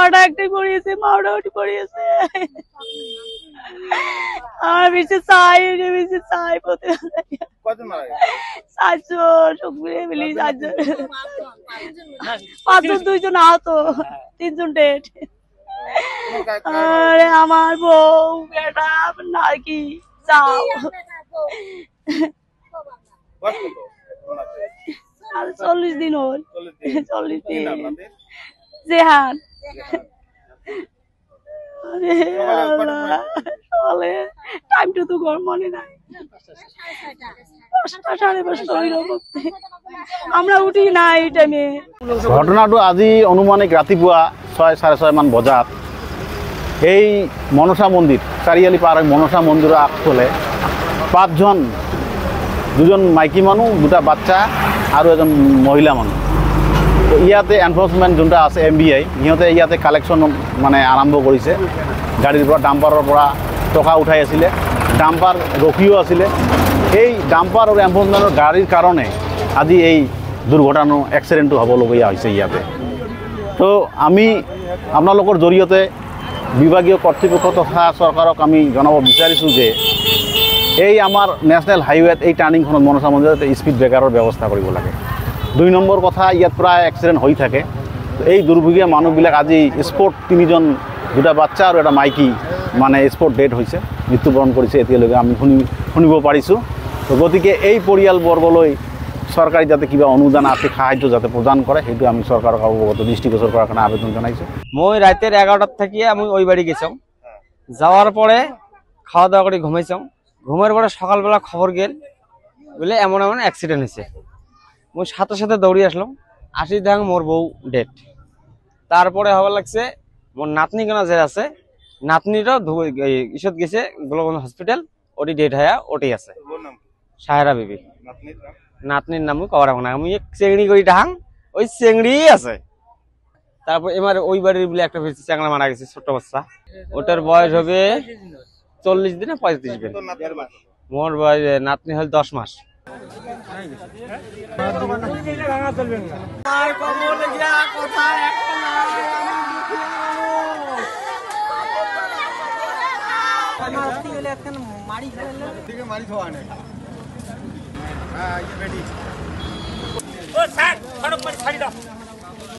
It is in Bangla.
ওটা একটাই পড়িয়েছে, মাওটা ওটি পড়িয়েছে। আমার বেশি চাই, বেশি চাই পাঁচজন, দুইজন আহত, তিনজন ডেড। আরে আমার বউ বেটা নাকি চাও 40 দিন হল, 40 দিন। জেহান টাইম তো গরম মনে নাই, 5টা, 5:30 আমরা উঠি না এই টাইমে। ঘটনাটো আজি অনুমানিক ৰাতিপুৱা 6:30 মান বজাত এই মনসা মন্দিৰ চাৰিআলি পাৰ হৈ মনসা মন্দিৰৰ আগফালে 5জন, 2জন মাইকী মানুহ, 2টা বাচ্চা আৰু এজন মহিলা মানুহ। ইয়াতে এনফৰ্চমেণ্ট যোনটা আছে MBI, সিহঁতে ইয়াতে কালেকশ্যন মানে আৰম্ভ কৰিছে। গাড়ীৰ পৰা, ডাম্পাৰৰ পৰা টকা উঠাই আছিলে, ডাম্পাৰ ৰখিও আছিলে। এই ডাম্পাৰ আৰু এনফৰ্চমেণ্টৰ গাড়ীৰ কাৰণে আজি এই দুৰ্ঘটনা, এক্সিডেণ্টটো হ'বলগীয়া হৈছে ইয়াতে। তো আমি আপোনালোকৰ জৰিয়তে বিভাগীয় কৰ্তৃপক্ষ তথা চৰকাৰক আমি জনাব বিচাৰিছোঁ যে এই আমাৰ নেশ্যনেল হাইৱেত এই টাৰ্ণিংখনত মনসা মন্দিৰত স্পীড ব্ৰেকাৰৰ ব্যৱস্থা কৰিব লাগে। 2 নম্বৰ কথা, ইয়াত প্ৰায় এক্সিডেণ্ট হৈ থাকে। এই দুৰ্ভোগীয়া মানুহবিলাক আজি স্পট 3জন, 2টা বাচ্চা আৰু এটা মাইকী মানে স্পট ডেড হৈছে, মৃত্যুবৰণ কৰিছে এতিয়ালৈকে আমি শুনিব পাৰিছোঁ। তো গতিকে এই পৰিয়ালবৰ্গলৈ চৰকাৰে যাতে কিবা অনুদান, আৰ্থিক সাহায্য যাতে প্ৰদান কৰে, সেইটো আমি চৰকাৰক অৱগত দৃষ্টিগোচৰ কৰাৰ কাৰণে আবেদন জনাইছোঁ। মই রাতের 11টার থেকে আমি ওই বাড়ি গেছিলাম। যাওয়ার পরে খাওয়া দাওয়া করে ঘুমাইছিলাম। ঘুমের পরে সকালবেলা খবর গেল বলে এমন এমন অ্যাক্সিডেন্ট হয়েছে। মই সাথে সাথে দৌড়ি আসলাম, আসি দেখ মোর বউ ডেড। তারপরে হবার লাগছে মোর নাতনি কেনা যে আছে, নাতনিরও ইসত গেছে গ্লোবাল হসপিটাল, ওটি ডেড হয়ে ওটি আছে সাহেরা বিবি। নাতনির নাম কবার না, আমি চেংড়ি করি ডাহাং, ওই চেংড়ি আছে। তারপর এবার ওই বাড়ির বলে একটা চ্যাংড়া মারা গেছে, ছোট্ট বাচ্চা। ওটার বয়স হবে 40 দিন না 35 দিন। মোর বয়স, নাতনি হল 10 মাস। ছাড়ি দাও।